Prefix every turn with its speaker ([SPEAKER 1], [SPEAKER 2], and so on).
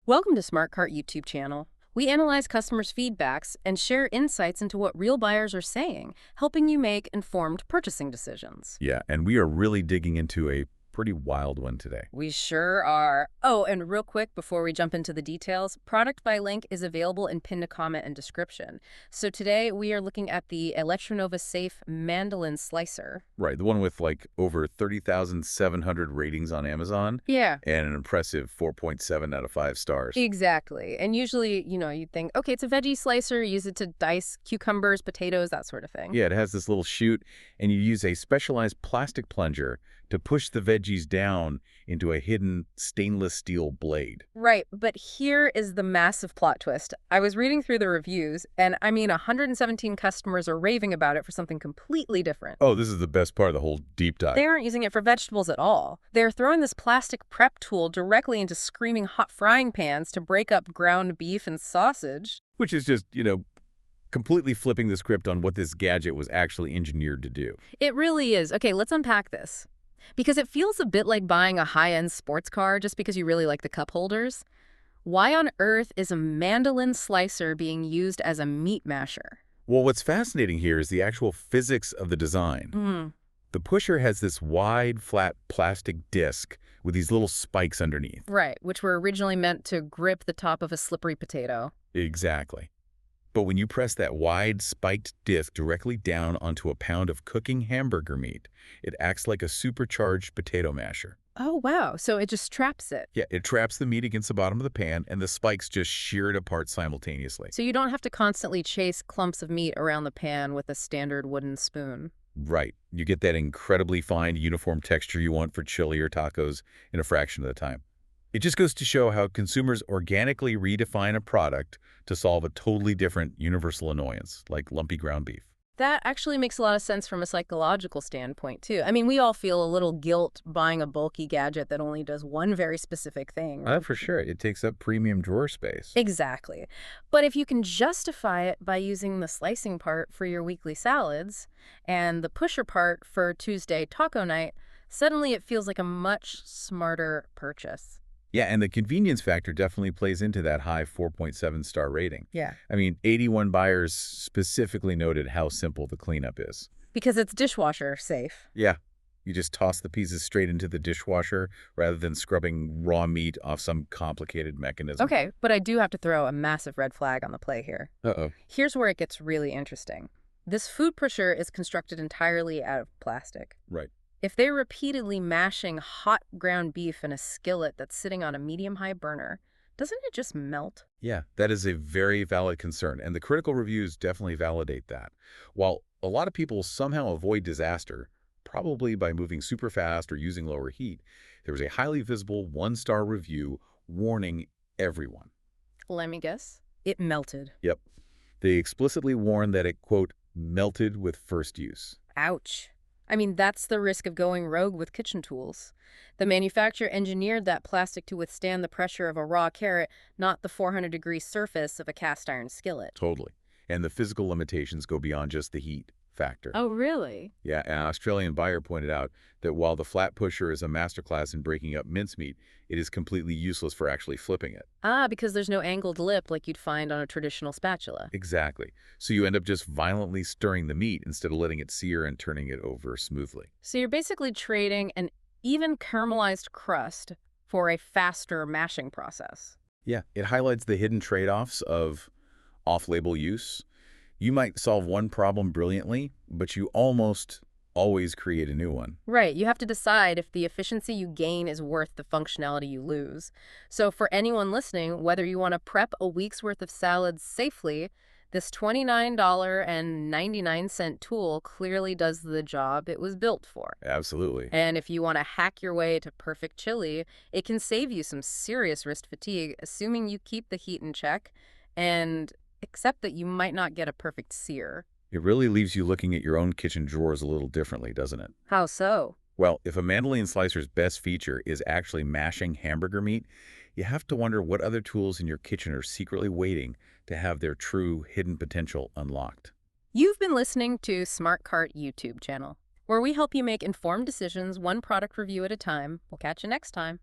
[SPEAKER 1] Welcome to SmartCart YouTube channel. We analyze customers' feedbacks and share insights into what real buyers are saying, helping you make informed purchasing decisions.
[SPEAKER 2] Yeah, and we are really digging into a pretty wild one today.
[SPEAKER 1] We sure are. Oh, and real quick before we jump into the details, product by link is available in pinned comment and description. So today we are looking at the Electronova Safe Mandolin Slicer.
[SPEAKER 2] Right, the one with like over 30,700 ratings on Amazon
[SPEAKER 1] Yeah.
[SPEAKER 2] and an impressive 4.7 out of 5 stars.
[SPEAKER 1] Exactly. And usually, you'd think, okay, it's a veggie slicer, use it to dice cucumbers, potatoes, that sort of thing.
[SPEAKER 2] Yeah, it has this little chute, and you use a specialized plastic plunger to push the veggies down into a hidden stainless steel blade.
[SPEAKER 1] Right, but here is the massive plot twist. I was reading through the reviews, and 117 customers are raving about it for something completely different.
[SPEAKER 2] Oh, this is the best part of the whole deep dive.
[SPEAKER 1] They aren't using it for vegetables at all. They're throwing this plastic prep tool directly into screaming hot frying pans to break up ground beef and sausage.
[SPEAKER 2] Which is just, completely flipping the script on what this gadget was actually engineered to do.
[SPEAKER 1] It really is. Okay, let's unpack this. Because it feels a bit like buying a high-end sports car just because you really like the cup holders. Why on earth is a mandolin slicer being used as a meat masher?
[SPEAKER 2] Well, what's fascinating here is the actual physics of the design. The pusher has this wide, flat plastic disc with these little spikes underneath.
[SPEAKER 1] Right, which were originally meant to grip the top of a slippery potato.
[SPEAKER 2] Exactly. But when you press that wide, spiked disc directly down onto a pound of cooking hamburger meat, it acts like a supercharged potato masher.
[SPEAKER 1] Oh, wow. So it just traps it.
[SPEAKER 2] Yeah, it traps the meat against the bottom of the pan, and the spikes just shear it apart simultaneously.
[SPEAKER 1] So you don't have to constantly chase clumps of meat around the pan with a standard wooden spoon.
[SPEAKER 2] Right. You get that incredibly fine, uniform texture you want for chili or tacos in a fraction of the time. It just goes to show how consumers organically redefine a product to solve a totally different universal annoyance, like lumpy ground beef.
[SPEAKER 1] That actually makes a lot of sense from a psychological standpoint, too. We all feel a little guilt buying a bulky gadget that only does one very specific thing.
[SPEAKER 2] For sure. It takes up premium drawer space.
[SPEAKER 1] Exactly. But if you can justify it by using the slicing part for your weekly salads and the pusher part for Tuesday taco night, suddenly it feels like a much smarter purchase.
[SPEAKER 2] Yeah, and the convenience factor definitely plays into that high 4.7-star rating.
[SPEAKER 1] Yeah.
[SPEAKER 2] 81 buyers specifically noted how simple the cleanup is.
[SPEAKER 1] Because it's dishwasher safe.
[SPEAKER 2] Yeah, you just toss the pieces straight into the dishwasher rather than scrubbing raw meat off some complicated mechanism.
[SPEAKER 1] Okay, but I do have to throw a massive red flag on the play here.
[SPEAKER 2] Uh-oh.
[SPEAKER 1] Here's where it gets really interesting. This food pusher is constructed entirely out of plastic.
[SPEAKER 2] Right.
[SPEAKER 1] If they're repeatedly mashing hot ground beef in a skillet that's sitting on a medium-high burner, doesn't it just melt?
[SPEAKER 2] Yeah, that is a very valid concern, and the critical reviews definitely validate that. While a lot of people somehow avoid disaster, probably by moving super fast or using lower heat, there was a highly visible one-star review warning everyone.
[SPEAKER 1] Let me guess. It melted.
[SPEAKER 2] Yep. They explicitly warned that it, quote, melted with first use.
[SPEAKER 1] Ouch. That's the risk of going rogue with kitchen tools. The manufacturer engineered that plastic to withstand the pressure of a raw carrot, not the 400-degree surface of a cast iron skillet.
[SPEAKER 2] Totally. And the physical limitations go beyond just the heat factor.
[SPEAKER 1] Oh, really?
[SPEAKER 2] Yeah, an Australian buyer pointed out that while the flat pusher is a masterclass in breaking up mincemeat, it is completely useless for actually flipping it.
[SPEAKER 1] Because there's no angled lip like you'd find on a traditional spatula.
[SPEAKER 2] Exactly. So you end up just violently stirring the meat instead of letting it sear and turning it over smoothly.
[SPEAKER 1] So you're basically trading an even caramelized crust for a faster mashing process.
[SPEAKER 2] Yeah, it highlights the hidden trade-offs of off-label use. You might solve one problem brilliantly, but you almost always create a new one.
[SPEAKER 1] Right. You have to decide if the efficiency you gain is worth the functionality you lose. So for anyone listening, whether you want to prep a week's worth of salads safely, this $29.99 tool clearly does the job it was built for.
[SPEAKER 2] Absolutely.
[SPEAKER 1] And if you want to hack your way to perfect chili, it can save you some serious wrist fatigue, assuming you keep the heat in check and except that you might not get a perfect sear.
[SPEAKER 2] It really leaves you looking at your own kitchen drawers a little differently, doesn't it?
[SPEAKER 1] How so?
[SPEAKER 2] Well, if a mandolin slicer's best feature is actually mashing hamburger meat, you have to wonder what other tools in your kitchen are secretly waiting to have their true hidden potential unlocked.
[SPEAKER 1] You've been listening to SmartCart YouTube channel, where we help you make informed decisions one product review at a time. We'll catch you next time.